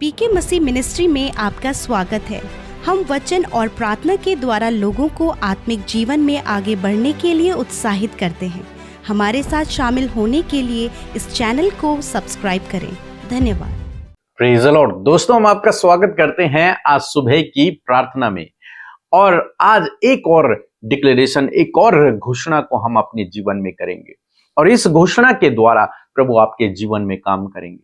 पीके मसीह ministry में आपका स्वागत है। हम वचन और प्रार्थना के द्वारा लोगों को आत्मिक जीवन में आगे बढ़ने के लिए उत्साहित करते हैं। हमारे साथ शामिल होने के लिए इस चैनल को सब्सक्राइब करें। धन्यवाद। Praise the Lord. दोस्तों, हम आपका स्वागत करते हैं आज सुबह की प्रार्थना में। और आज एक और डिक्लेरेशन, एक और घोषणा को हम अपने जीवन में करेंगे और इस घोषणा के द्वारा प्रभु आपके जीवन में काम करेंगे।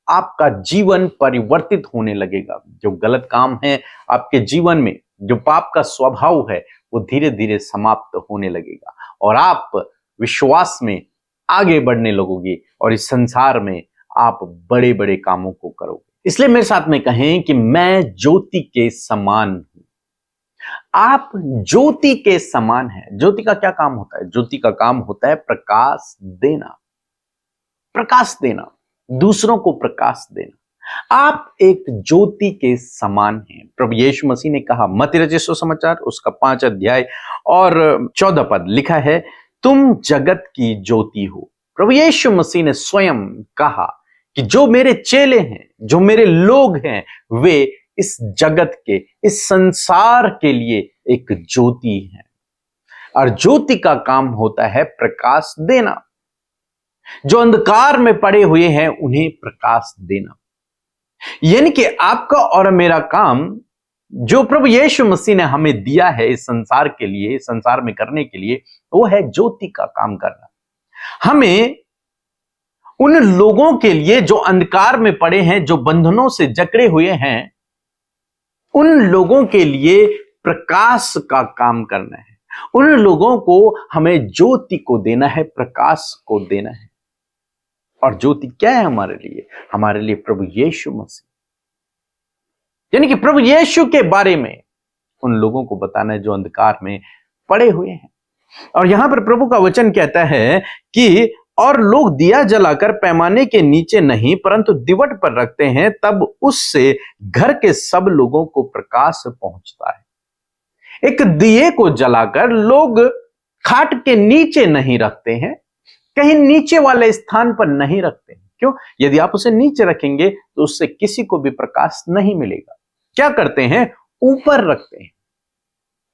आपका जीवन परिवर्तित होने लगेगा। जो गलत काम है आपके जीवन में, जो पाप का स्वभाव है, वो धीरे धीरे समाप्त होने लगेगा और आप विश्वास में आगे बढ़ने लगोगे और इस संसार में आप बड़े बड़े कामों को करोगे। इसलिए मेरे साथ में कहें कि मैं ज्योति के समान हूं। आप ज्योति के समान हैं। ज्योति का क्या काम होता है? ज्योति का काम होता है प्रकाश देना, दूसरों को प्रकाश देना। आप एक ज्योति के समान हैं। प्रभु यीशु मसीह ने कहा, मत्ती रचित सुसमाचार उसका 5 अध्याय और 14 पद लिखा है, तुम जगत की ज्योति हो। प्रभु यीशु मसीह ने स्वयं कहा कि जो मेरे चेले हैं, जो मेरे लोग हैं, वे इस जगत के, इस संसार के लिए एक ज्योति है। और ज्योति का काम होता है प्रकाश देना। जो अंधकार में पड़े हुए हैं उन्हें प्रकाश देना। यानी कि आपका और मेरा काम जो प्रभु यीशु मसीह ने हमें दिया है इस संसार के लिए, संसार में करने के लिए, वो है ज्योति का काम करना। हमें उन लोगों के लिए जो अंधकार में पड़े हैं, जो बंधनों से जकड़े हुए हैं, उन लोगों के लिए प्रकाश का काम करना है। उन लोगों को हमें ज्योति को देना है, प्रकाश को देना है। और ज्योति क्या है हमारे लिए? हमारे लिए प्रभु यीशु मसीह, यानी कि प्रभु यीशु के बारे में उन लोगों को बताना है जो अंधकार में पड़े हुए हैं। और यहां पर प्रभु का वचन कहता है कि और लोग दिया जलाकर पैमाने के नीचे नहीं परंतु दिवट पर रखते हैं, तब उससे घर के सब लोगों को प्रकाश पहुंचता है। एक दिए को जलाकर लोग खाट के नीचे नहीं रखते हैं, कहीं नीचे वाले स्थान पर नहीं रखते हैं। क्यों? यदि आप उसे नीचे रखेंगे तो उससे किसी को भी प्रकाश नहीं मिलेगा। क्या करते हैं? ऊपर रखते हैं।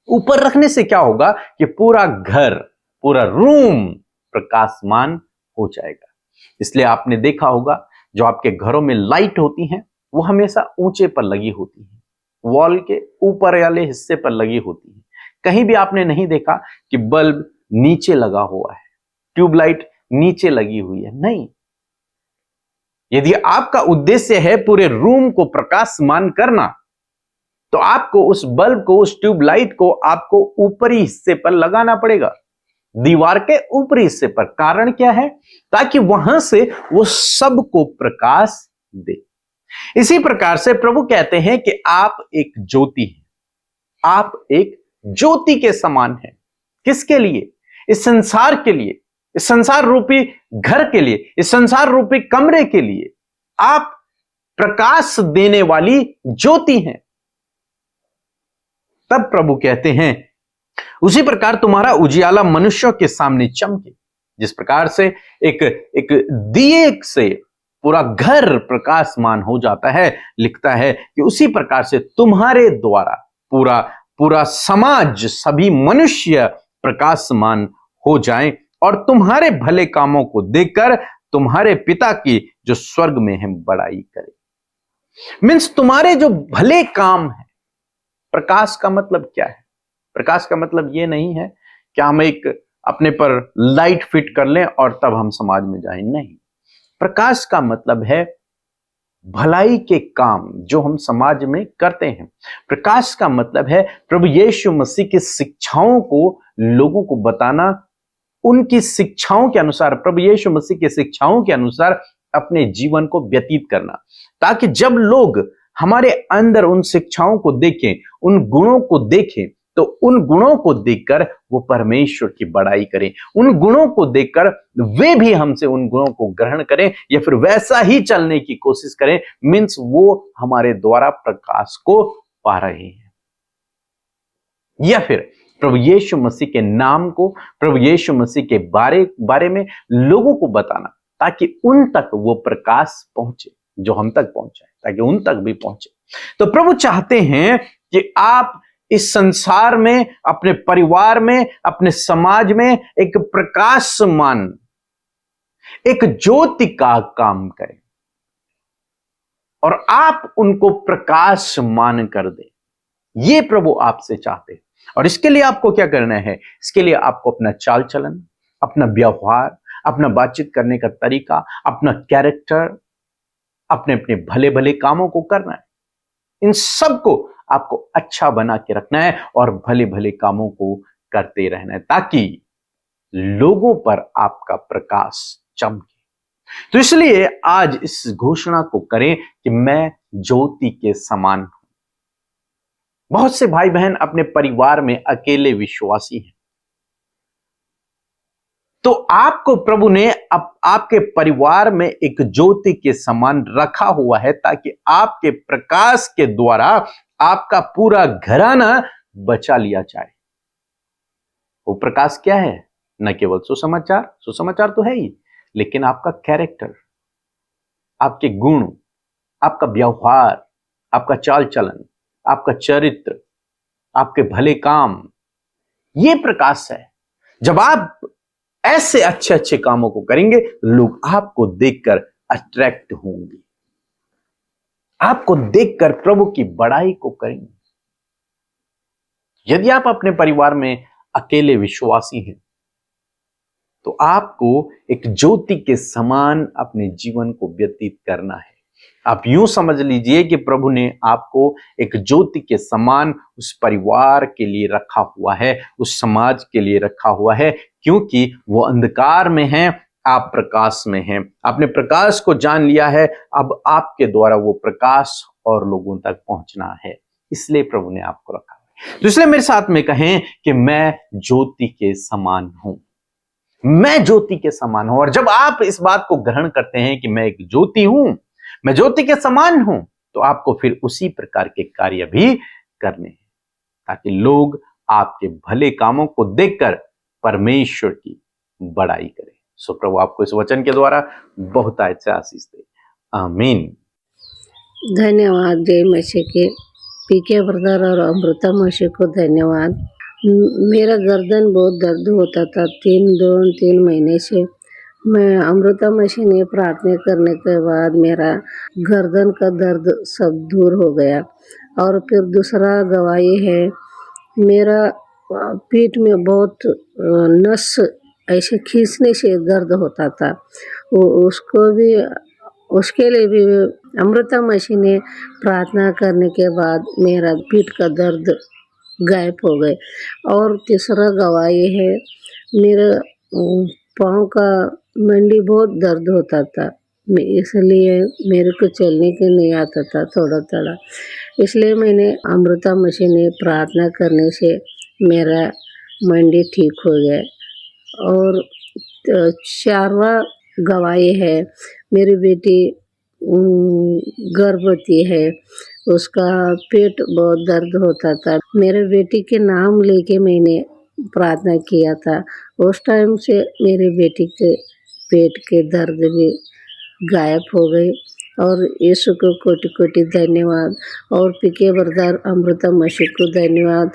ऊपर रखने से क्या होगा कि पूरा घर, पूरा रूम प्रकाशमान हो जाएगा। इसलिए आपने देखा होगा जो आपके घरों में लाइट होती हैं वो हमेशा ऊंचे पर लगी होती है, वॉल के ऊपर वाले हिस्से पर लगी होती है। कहीं भी आपने नहीं देखा कि बल्ब नीचे लगा हुआ है, ट्यूबलाइट नीचे लगी हुई है। नहीं। यदि आपका उद्देश्य है पूरे रूम को प्रकाशमान करना, तो आपको उस बल्ब को, उस ट्यूबलाइट को आपको ऊपरी हिस्से पर लगाना पड़ेगा, दीवार के ऊपरी हिस्से पर। कारण क्या है? ताकि वहां से वो सबको प्रकाश दे। इसी प्रकार से प्रभु कहते हैं कि आप एक ज्योति हैं। आप एक ज्योति के समान हैं। किसके लिए? इस संसार के लिए, इस संसार रूपी घर के लिए, इस संसार रूपी कमरे के लिए आप प्रकाश देने वाली ज्योति हैं। तब प्रभु कहते हैं, उसी प्रकार तुम्हारा उजियाला मनुष्यों के सामने चमके। जिस प्रकार से एक दिए से पूरा घर प्रकाशमान हो जाता है, लिखता है कि उसी प्रकार से तुम्हारे द्वारा पूरा समाज, सभी मनुष्य प्रकाशमान हो जाएं और तुम्हारे भले कामों को देखकर तुम्हारे पिता की जो स्वर्ग में है बड़ाई करे। मीन्स तुम्हारे जो भले काम है। प्रकाश का मतलब क्या है? प्रकाश का मतलब यह नहीं है कि हम एक अपने पर लाइट फिट कर लें और तब हम समाज में जाएं। नहीं। प्रकाश का मतलब है भलाई के काम जो हम समाज में करते हैं। प्रकाश का मतलब है प्रभु यीशु मसीह की शिक्षाओं को लोगों को बताना, उनकी शिक्षाओं के अनुसार, प्रभु यीशु मसीह की शिक्षाओं के अनुसार अपने जीवन को व्यतीत करना, ताकि जब लोग हमारे अंदर उन शिक्षाओं को देखें, उन गुणों को देखें, तो उन गुणों को देखकर वो परमेश्वर की बड़ाई करें। उन गुणों को देखकर वे भी हमसे उन गुणों को ग्रहण करें या फिर वैसा ही चलने की कोशिश करें। मीन्स वो हमारे द्वारा प्रकाश को पा रहे हैं। या फिर प्रभु यीशु मसीह के नाम को, प्रभु यीशु मसीह के बारे में लोगों को बताना, ताकि उन तक वो प्रकाश पहुंचे। जो हम तक पहुंचे, ताकि उन तक भी पहुंचे। तो प्रभु चाहते हैं कि आप इस संसार में, अपने परिवार में, अपने समाज में एक प्रकाशमान, एक ज्योति का काम करें और आप उनको प्रकाशमान कर दें। ये प्रभु आपसे चाहते हैं। और इसके लिए आपको क्या करना है? इसके लिए आपको अपना चाल चलन, अपना व्यवहार, अपना बातचीत करने का तरीका, अपना कैरेक्टर, अपने अपने भले भले कामों को करना है। इन सब को आपको अच्छा बना के रखना है और भले भले कामों को करते रहना है, ताकि लोगों पर आपका प्रकाश चमके। तो इसलिए आज इस घोषणा को करें कि मैं ज्योति के समान हूं। बहुत से भाई बहन अपने परिवार में अकेले विश्वासी हैं, तो आपको प्रभु ने आपके परिवार में एक ज्योति के समान रखा हुआ है, ताकि आपके प्रकाश के द्वारा आपका पूरा घराना बचा लिया जाए। वो प्रकाश क्या है? न केवल सुसमाचार, सुसमाचार तो है ही, लेकिन आपका कैरेक्टर, आपके गुण, आपका व्यवहार, आपका चाल चलन, आपका चरित्र, आपके भले काम, ये प्रकाश है। जब आप ऐसे अच्छे अच्छे कामों को करेंगे, लोग आपको देखकर अट्रैक्ट होंगे, आपको देखकर प्रभु की बड़ाई को करेंगे। यदि आप अपने परिवार में अकेले विश्वासी हैं, तो आपको एक ज्योति के समान अपने जीवन को व्यतीत करना है। आप यूं समझ लीजिए कि प्रभु ने आपको एक ज्योति के समान उस परिवार के लिए रखा हुआ है, उस समाज के लिए रखा हुआ है, क्योंकि वो अंधकार में हैं, आप प्रकाश में हैं। आपने प्रकाश को जान लिया है, अब आपके द्वारा वो प्रकाश और लोगों तक पहुंचना है, इसलिए प्रभु ने आपको रखा है। तो इसलिए मेरे साथ में कहें कि मैं ज्योति के समान हूं, मैं ज्योति के समान हूं। और जब आप इस बात को ग्रहण करते हैं कि मैं एक ज्योति हूं, मैं ज्योति के समान हूं, तो आपको फिर उसी प्रकार के कार्य भी करने हैं, ताकि लोग आपके भले कामों को देखकर परमेश्वर की बड़ाई करें। सो प्रभु आपको इस वचन के द्वारा बहुत अच्छे आशीष दे। आमीन। धन्यवाद जय मसीह के पीके ब्रदर और अमृता मसीह को धन्यवाद। मेरा गर्दन बहुत दर्द होता था 3 महीने से। मैं अमृता मसीह ने प्रार्थना करने के बाद मेरा गर्दन का दर्द सब दूर हो गया। और फिर दूसरा गवाही है, मेरा पीठ में बहुत नस ऐसे खींचने से दर्द होता था, उसके लिए भी अमृता मसीह ने प्रार्थना करने के बाद मेरा पीठ का दर्द गायब हो गए। और तीसरा गवाही है, मेरा पाँव का मंडी बहुत दर्द होता था, इसलिए मेरे को चलने के नहीं आता था थोड़ा थोड़ा, इसलिए मैंने अमृता मसीह ने प्रार्थना करने से मेरा मंडी ठीक हो गया। और 4वां गवाही है, मेरी बेटी गर्भवती है, उसका पेट बहुत दर्द होता था। मेरे बेटी के नाम लेके मैंने प्रार्थना किया था, उस टाइम से मेरी बेटी के पेट के दर्द भी गायब हो गए। और यीशु को कोटि कोटि धन्यवाद, और पीके ब्रदर अमृता मसीह को धन्यवाद।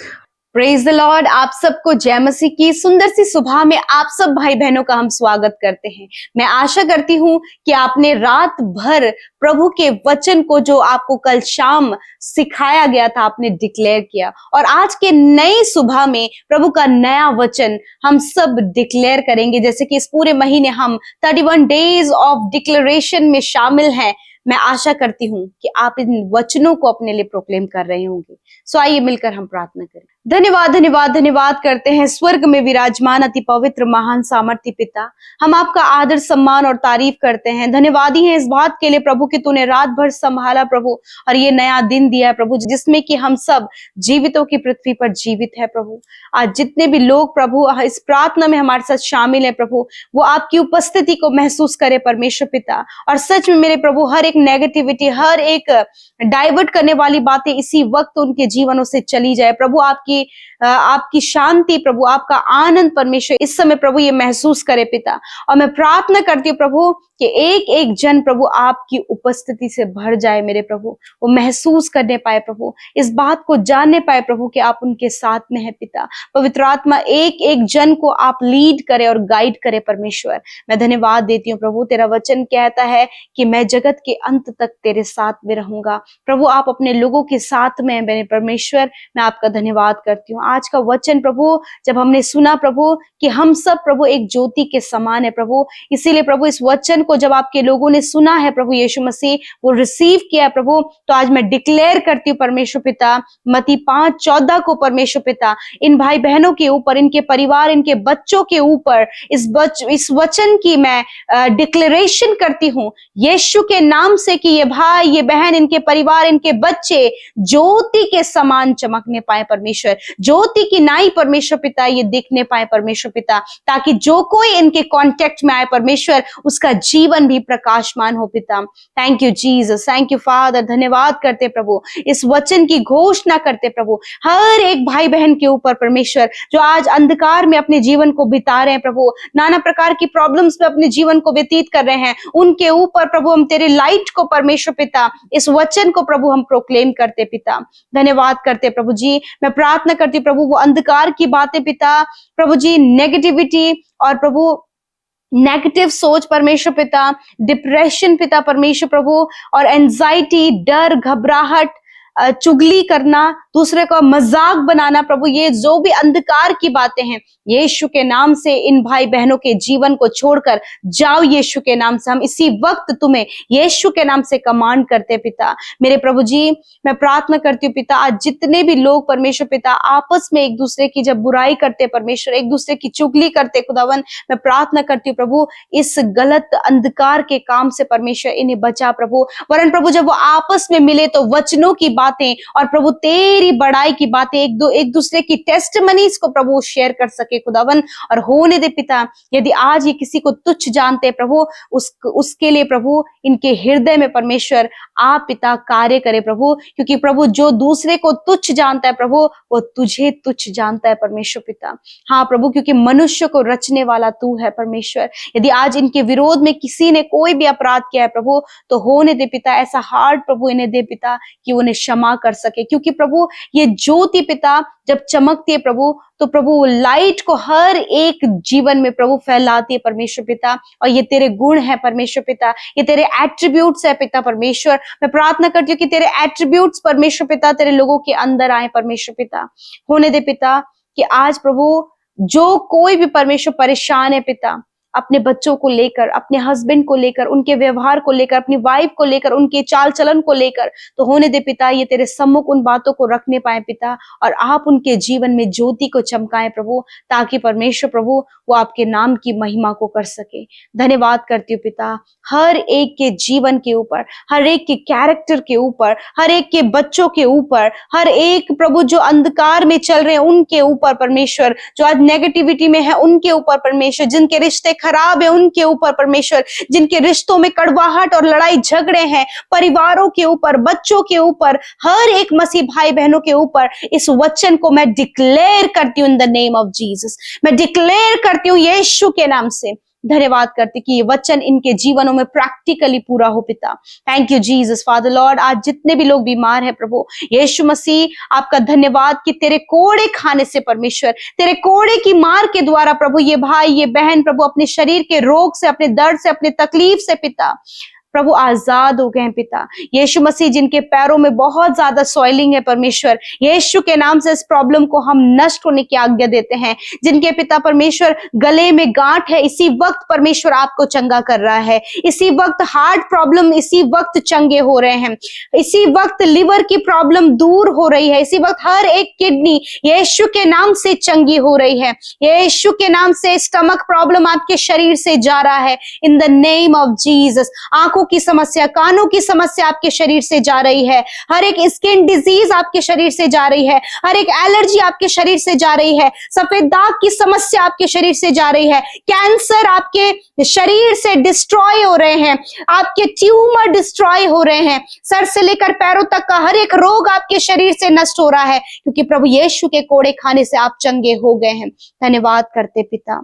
Praise the Lord. आप सबको जय मसीह की सुंदर सी सुबह में आप सब भाई बहनों का हम स्वागत करते हैं। मैं आशा करती हूँ कि आपने रात भर प्रभु के वचन को, जो आपको कल शाम सिखाया गया था, आपने डिक्लेयर किया। और आज के नई सुबह में प्रभु का नया वचन हम सब डिक्लेयर करेंगे। जैसे कि इस पूरे महीने हम 31 डेज ऑफ डिक्लेरेशन में शामिल हैं। मैं आशा करती हूँ कि आप इन वचनों को अपने लिए प्रोक्लेम कर रहे होंगे। सो आइए मिलकर हम प्रार्थना करें। धन्यवाद धन्यवाद धन्यवाद करते हैं स्वर्ग में विराजमान अति पवित्र महान सामर्थी पिता, हम आपका आदर सम्मान और तारीफ करते हैं। धन्यवादी हैं इस बात के लिए प्रभु कि तूने रात भर संभाला प्रभु, और ये नया दिन दिया है प्रभु, जिसमें कि हम सब जीवितों की पृथ्वी पर जीवित है प्रभु। आज जितने भी लोग प्रभु इस प्रार्थना में हमारे साथ शामिल है प्रभु, वो आपकी उपस्थिति को महसूस करे परमेश्वर पिता। और सच में मेरे प्रभु, हर एक एक नेगेटिविटी, हर एक डाइवर्ट करने वाली बातें इसी वक्त उनके जीवनों से चली जाए। प्रभु आपकी शांति, प्रभु आपका आनंद परमेश्वर इस समय प्रभु ये महसूस करे पिता। और मैं प्रार्थना करती हूँ प्रभु कि एक एक जन प्रभु आपकी उपस्थिति से भर जाए मेरे प्रभु, वो महसूस करने पाए प्रभु, इस बात को जानने पाए प्रभु कि आप उनके साथ में है पिता। पवित्र आत्मा एक एक जन को आप लीड करे और गाइड करे परमेश्वर। मैं धन्यवाद देती हूँ प्रभु, तेरा वचन कहता है कि मैं जगत के अंत तक तेरे साथ में रहूंगा। प्रभु आप अपने लोगों के साथ में हैं मेरे परमेश्वर, मैं आपका धन्यवाद करती हूँ। आज का वचन प्रभु जब हमने सुना प्रभु कि हम सब प्रभु एक ज्योति के समान है प्रभु, इसीलिए प्रभु इस वचन को जब आपके लोगों ने सुना है प्रभु यीशु मसीह, वो रिसीव किया है प्रभु, तो आज मैं डिक्लेयर करती हूँ परमेश्वर पिता, मत्ती 5:14 को परमेश्वर पिता इन भाई बहनों के ऊपर, इनके परिवार, इनके बच्चों के ऊपर इस वचन की मैं डिक्लेरेशन करती हूँ यीशु के नाम से कि ये भाई, ये बहन, इनके परिवार, इनके बच्चे ज्योति के समान चमकने पाए परमेश्वर, ज्योति की नाई परमेश्वर पिता ये दिखने पाए परमेश्वर पिता, ताकि जो कोई इनके कांटेक्ट में आए परमेश्वर उसका जीवन भी प्रकाशमान हो पिता। Thank you Jesus, thank you father, धन्यवाद करते प्रभु, इस वचन की घोषणा करते प्रभु हर एक भाई बहन के ऊपर परमेश्वर जो आज अंधकार में अपने जीवन को बिता रहे हैं प्रभु, नाना प्रकार की प्रॉब्लम्स में अपने जीवन को व्यतीत कर रहे हैं, उनके ऊपर प्रभु हम तेरे लाइट को परमेश्वर पिता, इस वचन को प्रभु हम प्रोक्लेम करते पिता। धन्यवाद करते प्रभु जी, मैं प्रार्थना करती प्रभु वो अंधकार की बातें पिता, प्रभु जी नेगेटिविटी और प्रभु नेगेटिव सोच परमेश्वर पिता, डिप्रेशन पिता परमेश्वर प्रभु, और एंजाइटी, डर, घबराहट, चुगली करना, दूसरे का मजाक बनाना प्रभु, ये जो भी अंधकार की बातें हैं यीशु के नाम से इन भाई बहनों के जीवन को छोड़कर जाओ यीशु के नाम से। हम इसी वक्त तुम्हें यीशु के नाम से कमांड करते पिता। मेरे प्रभु जी मैं प्रार्थना करती हूँ पिता, आज जितने भी लोग परमेश्वर पिता आपस में एक दूसरे की जब बुराई करते परमेश्वर, एक दूसरे की चुगली करते खुदावन, मैं प्रार्थना करती हूँ प्रभु इस गलत अंधकार के काम से परमेश्वर इन्हें बचा प्रभु। वरन प्रभु जब वो आपस में मिले तो वचनों की बातें और प्रभु तेरी बड़ाई की बातें एक दूसरे की टेस्टिमनीज को प्रभु शेयर कर सके खुदावन। और होने दे पिता, यदि आज ये किसी को तुच्छ जानते हैं प्रभु, उसके लिए प्रभु इनके हृदय में परमेश्वर आप पिता कार्य करे प्रभु, क्योंकि प्रभु जो दूसरे को तुच्छ जानता है प्रभु वो तुझे तुच्छ जानता है परमेश्वर पिता। हाँ प्रभु, क्योंकि मनुष्य को रचने वाला तू है परमेश्वर। यदि आज इनके विरोध में किसी ने कोई भी अपराध किया है प्रभु, तो होने दे पिता ऐसा हार्ट प्रभु इन्हें दे पिता कि उन्हें क्षमा कर सके, क्योंकि प्रभु ये ज्योति पिता जब चमकती है प्रभु तो प्रभु लाइट को हर एक जीवन में प्रभु फैलाती है परमेश्वर पिता। और ये तेरे गुण है परमेश्वर पिता, ये तेरे एट्रीब्यूट्स है पिता परमेश्वर। मैं प्रार्थना करती हूँ कि तेरे एट्रीब्यूट्स परमेश्वर पिता तेरे लोगों के अंदर आए परमेश्वर पिता। होने दे पिता कि आज प्रभु जो कोई भी परमेश्वर परेशान है पिता, अपने बच्चों को लेकर, अपने हस्बैंड को लेकर, उनके व्यवहार को लेकर, अपनी वाइफ को लेकर, उनके चाल चलन को लेकर, तो होने दे पिता ये तेरे सम्मुख उन बातों को रखने पाए पिता, और आप उनके जीवन में ज्योति को चमकाएं प्रभु, ताकि परमेश्वर प्रभु वो आपके नाम की महिमा को कर सके। धन्यवाद करती हूँ पिता हर एक के जीवन के ऊपर, हर एक के कैरेक्टर के ऊपर, हर एक के बच्चों के ऊपर, हर एक प्रभु जो अंधकार में चल रहे हैं उनके ऊपर परमेश्वर, जो आज नेगेटिविटी में है उनके ऊपर परमेश्वर, जिनके रिश्ते खराब है उनके ऊपर परमेश्वर, जिनके रिश्तों में कड़वाहट और लड़ाई झगड़े हैं, परिवारों के ऊपर, बच्चों के ऊपर, हर एक मसीह भाई बहनों के ऊपर इस वचन को मैं डिक्लेयर करती हूँ in the name of Jesus. मैं डिक्लेयर करती हूँ यीशु के नाम से। धन्यवाद करती कि ये वचन इनके जीवनों में प्रैक्टिकली पूरा हो पिता। Thank you Jesus father Lord. आज जितने भी लोग बीमार हैं प्रभु यीशु मसीह आपका धन्यवाद कि तेरे कोड़े खाने से परमेश्वर, तेरे कोड़े की मार के द्वारा प्रभु ये भाई ये बहन प्रभु अपने शरीर के रोग से, अपने दर्द से, अपने तकलीफ से पिता प्रभु आजाद हो गए हैं पिता। यीशु मसीह जिनके पैरों में बहुत ज्यादा सॉइलिंग है परमेश्वर, यीशु के नाम से इस प्रॉब्लम को हम नष्ट होने की आज्ञा देते हैं। जिनके पिता परमेश्वर गले में गांठ है, इसी वक्त परमेश्वर आपको चंगा कर रहा है। इसी वक्त हार्ट प्रॉब्लम इसी वक्त चंगे हो रहे हैं। इसी वक्त लिवर की प्रॉब्लम दूर हो रही है। इसी वक्त हर एक किडनी यीशु के नाम से चंगी हो रही है। यीशु के नाम से स्टमक प्रॉब्लम आपके शरीर से जा रहा है in the name of Jesus. आंखों आंखों की समस्या, कानों की समस्या आपके शरीर से जा रही है, हर एक स्किन डिजीज आपके शरीर से जा रही है, हर एक एलर्जी आपके शरीर से जा रही है, सफेद दाग की समस्या आपके शरीर से जा रही है, कैंसर आपके शरीर से डिस्ट्रॉय हो रहे हैं, आपके ट्यूमर डिस्ट्रॉय हो रहे हैं, सर से लेकर पैरों तक का हर एक रोग आपके शरीर से नष्ट हो रहा है, क्योंकि प्रभु यीशु के कोड़े खाने से आप चंगे हो गए हैं। धन्यवाद करते पिता।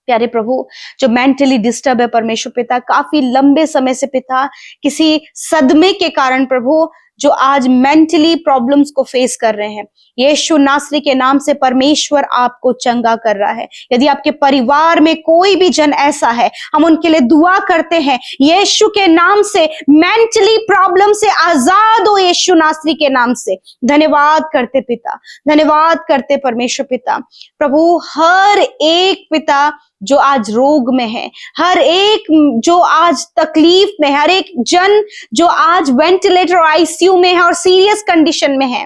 प्यारे प्रभु, जो मेंटली डिस्टर्ब है परमेश्वर पिता, काफी लंबे समय से पिता किसी सदमे के कारण प्रभु जो आज मेंटली प्रॉब्लम्स को फेस कर रहे हैं, यीशु नासरी के नाम से परमेश्वर आपको चंगा कर रहा है। यदि आपके परिवार में कोई भी जन ऐसा है, हम उनके लिए दुआ करते हैं, यीशु के नाम से मेंटली प्रॉब्लम से आजाद हो, यीशु नासरी के नाम से। धन्यवाद करते पिता, धन्यवाद करते परमेश्वर पिता। प्रभु, हर एक पिता जो आज रोग में है, हर एक जो आज तकलीफ में है, हर एक जन जो आज वेंटिलेटर और आईसीयू में है और सीरियस कंडीशन में है,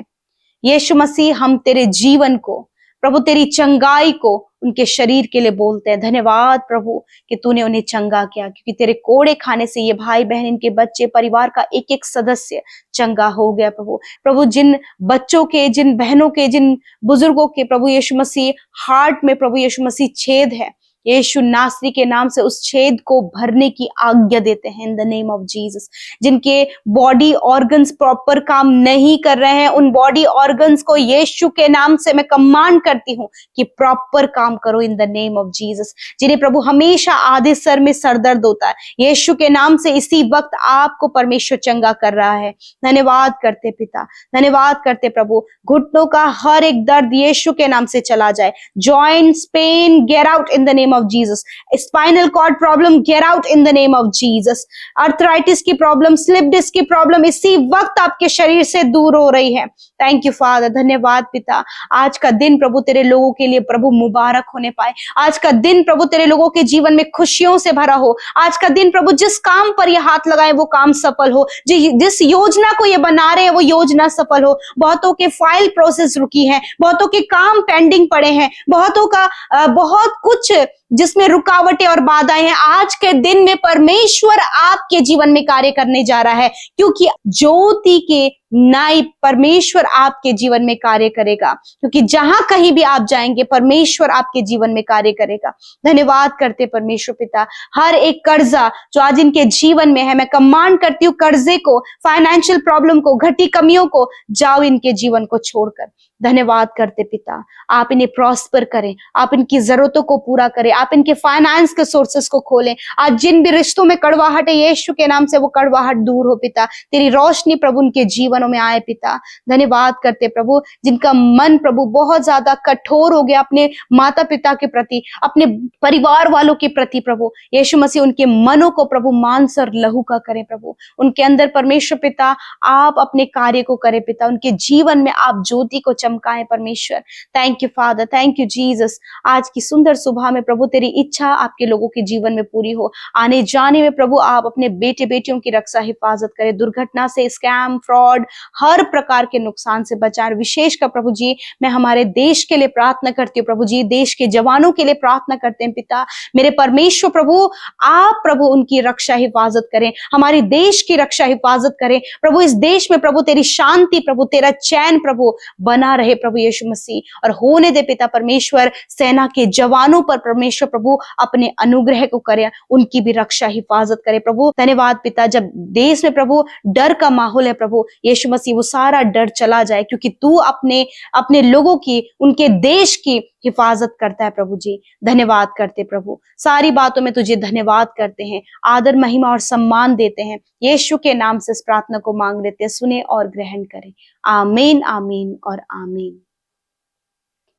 यीशु मसीह हम तेरे जीवन को प्रभु, तेरी चंगाई को उनके शरीर के लिए बोलते हैं। धन्यवाद प्रभु कि तूने उन्हें चंगा किया, क्योंकि तेरे कोड़े खाने से ये भाई बहन, इनके बच्चे, परिवार का एक एक सदस्य चंगा हो गया। प्रभु, प्रभु जिन बच्चों के, जिन बहनों के, जिन बुजुर्गों के प्रभु यीशु मसीह हार्ट में प्रभु यीशु मसीह छेद है, यीशु नासरी के नाम से उस छेद को भरने की आज्ञा देते हैं in the name of Jesus. जिनके बॉडी ऑर्गन्स प्रॉपर काम नहीं कर रहे हैं, उन बॉडी ऑर्गन्स को यीशु के नाम से मैं कमांड करती हूँ कि प्रॉपर काम करो in the name of Jesus. जिन्हें प्रभु हमेशा आधे सर में सरदर्द होता है, यीशु के नाम से इसी वक्त आपको परमेश्वर चंगा कर रहा है। धन्यवाद करते पिता, धन्यवाद करते प्रभु। घुटनों का हर एक दर्द यीशु के नाम से चला जाए। Joints pain get out in the name of Jesus. Spinal cord problem get out in the name of Jesus. Arthritis की प्रॉब्लम, स्लिप डिस्क की प्रॉब्लम इसी वक्त आपके शरीर से दूर हो रही है। थैंक यू फादर, धन्यवाद पिता। आज का दिन प्रभु तेरे लोगों के लिए प्रभु मुबारक होने पाए। आज का दिन प्रभु तेरे लोगों के जीवन में खुशियों से भरा हो। आज का दिन प्रभु जिस काम पर ये हाथ लगाए वो काम सफल हो, जिस योजना को ये बना रहे हैं वो योजना सफल हो। बहुतों के फाइल प्रोसेस रुकी है, बहुतों के काम पेंडिंग पड़े हैं, बहुतों का बहुत कुछ जिसमें रुकावटें और बाधाएं हैं। आज के दिन में परमेश्वर आपके जीवन में कार्य करने जा रहा है, क्योंकि ज्योति के नायब परमेश्वर आपके जीवन में कार्य करेगा, क्योंकि जहां कहीं भी आप जाएंगे परमेश्वर आपके जीवन में कार्य करेगा। धन्यवाद करते परमेश्वर पिता। हर एक कर्जा जो आज इनके जीवन में है, मैं कमांड करती हूँ कर्जे को, फाइनेंशियल प्रॉब्लम को, घटी कमियों को जाओ इनके जीवन को छोड़कर। धन्यवाद करते पिता, आप इन्हें प्रॉस्पर करें, आप इनकी जरूरतों को पूरा करें, आप इनके फाइनेंस के सोर्सेस को खोलें। आज जिन भी रिश्तों में कड़वाहट है, यीशु के नाम से वो कड़वाहट दूर हो पिता। तेरी रोशनी प्रभु उनके जीवनों में आए पिता। धन्यवाद करते प्रभु, जिनका मन प्रभु बहुत ज्यादा कठोर हो गया अपने माता पिता के प्रति, अपने परिवार वालों के प्रति प्रभु यीशु मसीह उनके मनों को प्रभु मांस और लहू का करें प्रभु। उनके अंदर परमेश्वर पिता आप अपने कार्य को करें पिता, उनके जीवन में आप ज्योति को चमकाएं परमेश्वर। Thank you father, thank you Jesus. आज की सुंदर सुबह में प्रभु तेरी इच्छा आपके लोगों के जीवन में पूरी हो। आने जाने में प्रभु आप अपने बेटे बेटियों की रक्षा हिफाजत करें, दुर्घटना से, स्कैम, फ्रॉड, हर प्रकार के नुकसान से बचाएं। विशेष कर प्रभु जी मैं हमारे देश के लिए प्रार्थना करती हूँ प्रभु जी, देश के जवानों के लिए प्रार्थना करते हैं पिता। मेरे परमेश्वर प्रभु आप प्रभु उनकी रक्षा हिफाजत करें, हमारे देश की रक्षा हिफाजत करें प्रभु। इस देश में प्रभु तेरी शांति प्रभु, तेरा चैन प्रभु बना रहे प्रभु यीशु मसीह। और होने दे पिता परमेश्वर सेना के जवानों पर परमेश्वर प्रभु अपने अनुग्रह को करें, उनकी भी रक्षा हिफाजत करें प्रभु। धन्यवाद पिता, जब देश में प्रभु डर का माहौल है प्रभु यीशु मसीह वो सारा डर चला जाए, क्योंकि तू अपने लोगों की, उनके देश की हिफाजत करता है प्रभु जी। धन्यवाद करते प्रभु, सारी बातों में तुझे धन्यवाद करते हैं, आदर महिमा और सम्मान देते हैं। यीशु के नाम से इस प्रार्थना को मांग लेते हैं, सुने और ग्रहण करें। आमीन, आमीन और आमीन।